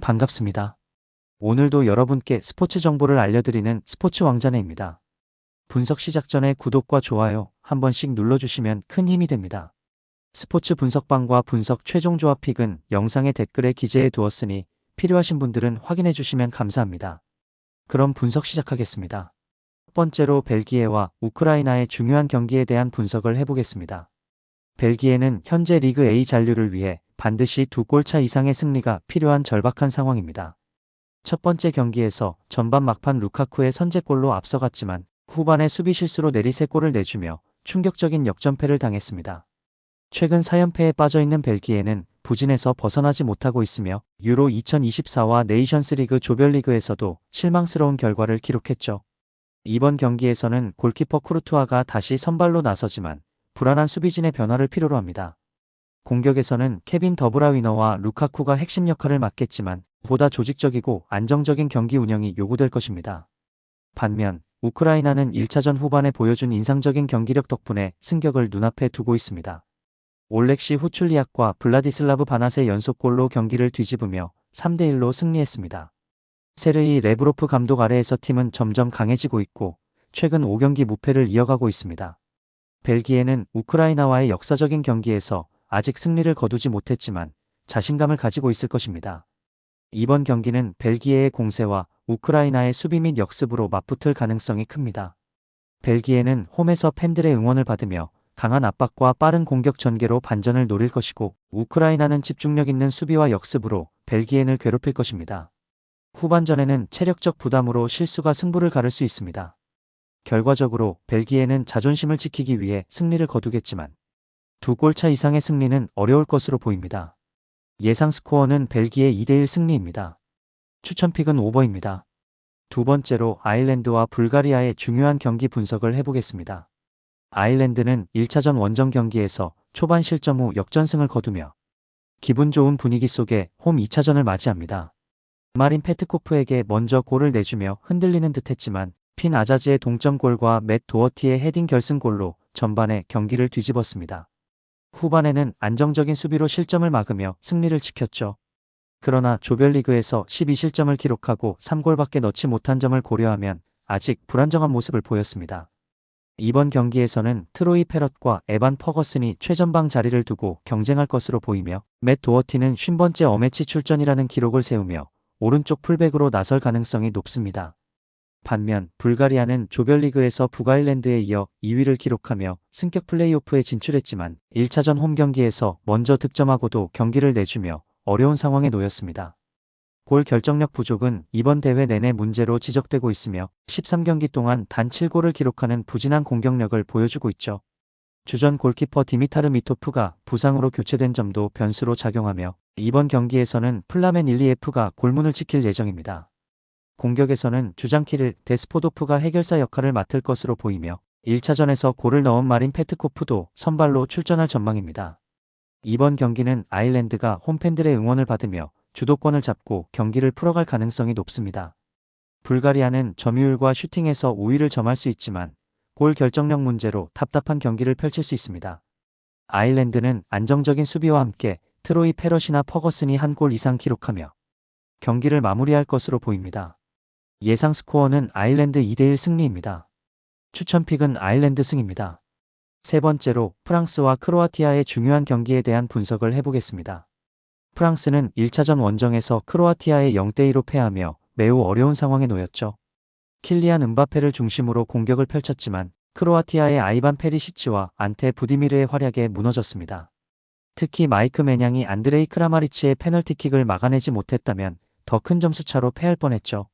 반갑습니다. 오늘도 여러분께 스포츠 정보를 알려드리는 스포츠 왕자네입니다. 분석 시작 전에 구독과 좋아요 한 번씩 눌러주시면 큰 힘이 됩니다. 스포츠 분석방과 분석 최종 조합 픽은 영상의 댓글에 기재해 두었으니 필요하신 분들은 확인해 주시면 감사합니다. 그럼 분석 시작하겠습니다. 첫 번째로 벨기에와 우크라이나의 중요한 경기에 대한 분석을 해보겠습니다. 벨기에는 현재 리그 A 잔류를 위해 반드시 2골 차 이상의 승리가 필요한 절박한 상황입니다. 첫 번째 경기에서 전반 막판 루카쿠의 선제골로 앞서갔지만 후반에 수비 실수로 내리 3골을 내주며 충격적인 역전패를 당했습니다. 최근 4연패에 빠져있는 벨기에는 부진에서 벗어나지 못하고 있으며 유로 2024와 네이션스리그 조별리그에서도 실망스러운 결과를 기록했죠. 이번 경기에서는 골키퍼 쿠르투아가 다시 선발로 나서지만 불안한 수비진의 변화를 필요로 합니다. 공격에서는 케빈 더브라위너와 루카쿠가 핵심 역할을 맡겠지만 보다 조직적이고 안정적인 경기 운영이 요구될 것입니다. 반면 우크라이나는 1차전 후반에 보여준 인상적인 경기력 덕분에 승격을 눈앞에 두고 있습니다. 올렉시 후출리악과 블라디슬라브 바낫의 연속골로 경기를 뒤집으며 3대1로 승리했습니다. 세르히 레브로프 감독 아래에서 팀은 점점 강해지고 있고 최근 5경기 무패를 이어가고 있습니다. 벨기에는 우크라이나와의 역사적인 경기에서 아직 승리를 거두지 못했지만 자신감을 가지고 있을 것입니다. 이번 경기는 벨기에의 공세와 우크라이나의 수비 및 역습으로 맞붙을 가능성이 큽니다. 벨기에는 홈에서 팬들의 응원을 받으며 강한 압박과 빠른 공격 전개로 반전을 노릴 것이고 우크라이나는 집중력 있는 수비와 역습으로 벨기에를 괴롭힐 것입니다. 후반전에는 체력적 부담으로 실수가 승부를 가를 수 있습니다. 결과적으로 벨기에는 자존심을 지키기 위해 승리를 거두겠지만 2골 차 이상의 승리는 어려울 것으로 보입니다. 예상 스코어는 벨기에 2대1 승리입니다. 추천픽은 오버입니다. 두 번째로 아일랜드와 불가리아의 중요한 경기 분석을 해보겠습니다. 아일랜드는 1차전 원정 경기에서 초반 실점 후 역전승을 거두며 기분 좋은 분위기 속에 홈 2차전을 맞이합니다. 마린 페트코프에게 먼저 골을 내주며 흔들리는 듯했지만 핀 아자지의 동점골과 맷 도어티의 헤딩 결승골로 전반에 경기를 뒤집었습니다. 후반에는 안정적인 수비로 실점을 막으며 승리를 지켰죠. 그러나 조별리그에서 12실점을 기록하고 3골밖에 넣지 못한 점을 고려하면 아직 불안정한 모습을 보였습니다. 이번 경기에서는 트로이 페럿과 에반 퍼거슨이 최전방 자리를 두고 경쟁할 것으로 보이며 맷 도어티는 50번째 어매치 출전이라는 기록을 세우며 오른쪽 풀백으로 나설 가능성이 높습니다. 반면 불가리아는 조별리그에서 북아일랜드에 이어 2위를 기록하며 승격 플레이오프에 진출했지만 1차전 홈 경기에서 먼저 득점하고도 경기를 내주며 어려운 상황에 놓였습니다. 골 결정력 부족은 이번 대회 내내 문제로 지적되고 있으며 13경기 동안 단 7골을 기록하는 부진한 공격력을 보여주고 있죠. 주전 골키퍼 디미타르 미토프가 부상으로 교체된 점도 변수로 작용하며 이번 경기에서는 플라멘 일리에프가 골문을 지킬 예정입니다. 공격에서는 주장 키릴 데스포도프가 해결사 역할을 맡을 것으로 보이며 1차전에서 골을 넣은 마린 페트코프도 선발로 출전할 전망입니다. 이번 경기는 아일랜드가 홈팬들의 응원을 받으며 주도권을 잡고 경기를 풀어갈 가능성이 높습니다. 불가리아는 점유율과 슈팅에서 우위를 점할 수 있지만 골 결정력 문제로 답답한 경기를 펼칠 수 있습니다. 아일랜드는 안정적인 수비와 함께 트로이 페럿이나 퍼거슨이 한 골 이상 기록하며 경기를 마무리할 것으로 보입니다. 예상 스코어는 아일랜드 2대1 승리입니다. 추천픽은 아일랜드 승입니다. 세 번째로 프랑스와 크로아티아의 중요한 경기에 대한 분석을 해보겠습니다. 프랑스는 1차전 원정에서 크로아티아에 0대2로 패하며 매우 어려운 상황에 놓였죠. 킬리안 은바페를 중심으로 공격을 펼쳤지만 크로아티아의 아이반 페리시치와 안테 부디미르의 활약에 무너졌습니다. 특히 마이크 매냥이 안드레이 크라마리치의 페널티킥을 막아내지 못했다면 더 큰 점수차로 패할 뻔했죠.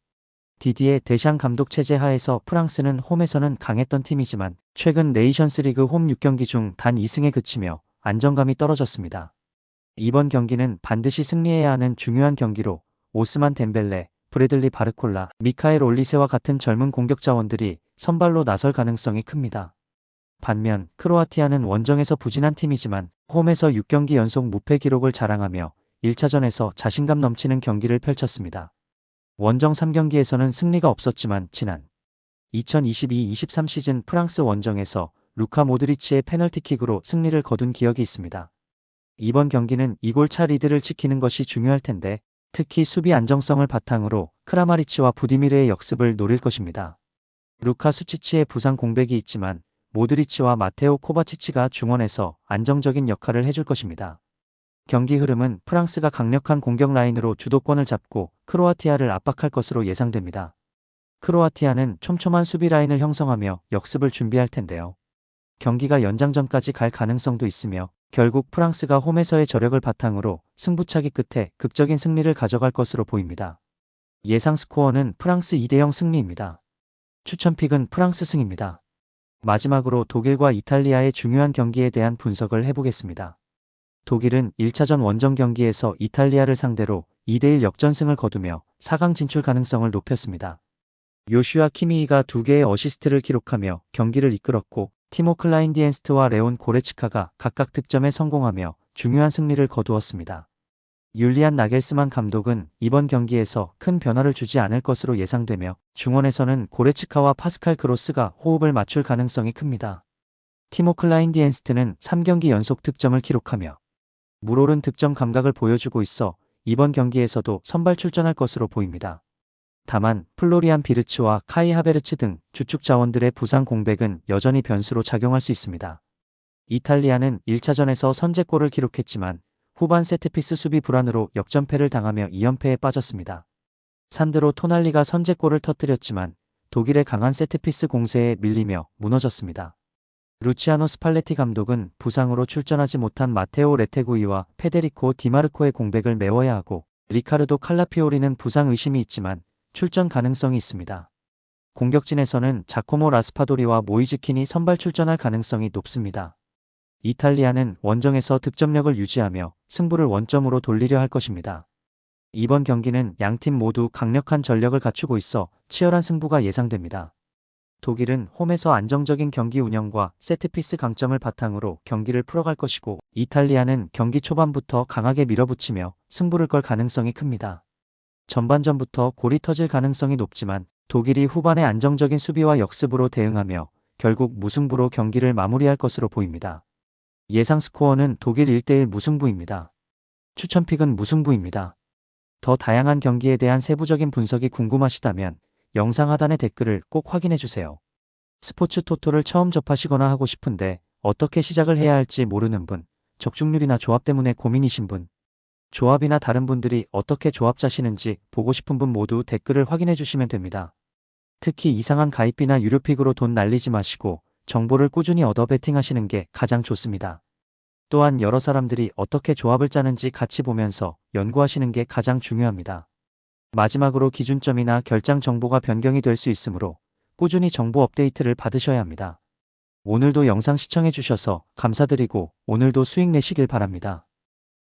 디디에 데샹 감독 체제 하에서 프랑스는 홈에서는 강했던 팀이지만 최근 네이션스리그 홈 6경기 중 단 2승에 그치며 안정감이 떨어졌습니다. 이번 경기는 반드시 승리해야 하는 중요한 경기로 오스만 덴벨레, 브래들리 바르콜라, 미카엘 올리세와 같은 젊은 공격 자원들이 선발로 나설 가능성이 큽니다. 반면 크로아티아는 원정에서 부진한 팀이지만 홈에서 6경기 연속 무패 기록을 자랑하며 1차전에서 자신감 넘치는 경기를 펼쳤습니다. 원정 3경기에서는 승리가 없었지만 지난 2022-23 시즌 프랑스 원정에서 루카 모드리치의 페널티킥으로 승리를 거둔 기억이 있습니다. 이번 경기는 2골 차 리드를 지키는 것이 중요할 텐데 특히 수비 안정성을 바탕으로 크라마리치와 부디미르의 역습을 노릴 것입니다. 루카 수치치의 부상 공백이 있지만 모드리치와 마테오 코바치치가 중원에서 안정적인 역할을 해줄 것입니다. 경기 흐름은 프랑스가 강력한 공격 라인으로 주도권을 잡고 크로아티아를 압박할 것으로 예상됩니다. 크로아티아는 촘촘한 수비 라인을 형성하며 역습을 준비할 텐데요. 경기가 연장전까지 갈 가능성도 있으며 결국 프랑스가 홈에서의 저력을 바탕으로 승부차기 끝에 극적인 승리를 가져갈 것으로 보입니다. 예상 스코어는 프랑스 2대0 승리입니다. 추천픽은 프랑스 승입니다. 마지막으로 독일과 이탈리아의 중요한 경기에 대한 분석을 해보겠습니다. 독일은 1차전 원정 경기에서 이탈리아를 상대로 2대1 역전승을 거두며 4강 진출 가능성을 높였습니다. 요슈아 키미히가 2개의 어시스트를 기록하며 경기를 이끌었고 티모 클라인디엔스트와 레온 고레츠카가 각각 득점에 성공하며 중요한 승리를 거두었습니다. 율리안 나겔스만 감독은 이번 경기에서 큰 변화를 주지 않을 것으로 예상되며 중원에서는 고레츠카와 파스칼 그로스가 호흡을 맞출 가능성이 큽니다. 티모 클라인디엔스트는 3경기 연속 득점을 기록하며 물오른 득점 감각을 보여주고 있어 이번 경기에서도 선발 출전할 것으로 보입니다. 다만 플로리안 비르츠와 카이 하베르츠 등 주축 자원들의 부상 공백은 여전히 변수로 작용할 수 있습니다. 이탈리아는 1차전에서 선제골을 기록했지만 후반 세트피스 수비 불안으로 역전패를 당하며 2연패에 빠졌습니다. 산드로 토날리가 선제골을 터뜨렸지만 독일의 강한 세트피스 공세에 밀리며 무너졌습니다. 루치아노 스팔레티 감독은 부상으로 출전하지 못한 마테오 레테구이와 페데리코 디마르코의 공백을 메워야 하고 리카르도 칼라피오리는 부상 의심이 있지만 출전 가능성이 있습니다. 공격진에서는 자코모 라스파도리와 모이즈킨이 선발 출전할 가능성이 높습니다. 이탈리아는 원정에서 득점력을 유지하며 승부를 원점으로 돌리려 할 것입니다. 이번 경기는 양팀 모두 강력한 전력을 갖추고 있어 치열한 승부가 예상됩니다. 독일은 홈에서 안정적인 경기 운영과 세트피스 강점을 바탕으로 경기를 풀어갈 것이고 이탈리아는 경기 초반부터 강하게 밀어붙이며 승부를 걸 가능성이 큽니다. 전반전부터 골이 터질 가능성이 높지만 독일이 후반에 안정적인 수비와 역습으로 대응하며 결국 무승부로 경기를 마무리할 것으로 보입니다. 예상 스코어는 독일 1대1 무승부입니다. 추천픽은 무승부입니다. 더 다양한 경기에 대한 세부적인 분석이 궁금하시다면 영상 하단의 댓글을 꼭 확인해주세요. 스포츠 토토를 처음 접하시거나 하고 싶은데 어떻게 시작을 해야 할지 모르는 분, 적중률이나 조합 때문에 고민이신 분, 조합이나 다른 분들이 어떻게 조합 짜시는지 보고 싶은 분 모두 댓글을 확인해주시면 됩니다. 특히 이상한 가입비나 유료픽으로 돈 날리지 마시고 정보를 꾸준히 얻어 베팅하시는 게 가장 좋습니다. 또한 여러 사람들이 어떻게 조합을 짜는지 같이 보면서 연구하시는 게 가장 중요합니다. 마지막으로 기준점이나 결장 정보가 변경이 될 수 있으므로 꾸준히 정보 업데이트를 받으셔야 합니다. 오늘도 영상 시청해 주셔서 감사드리고 오늘도 수익 내시길 바랍니다.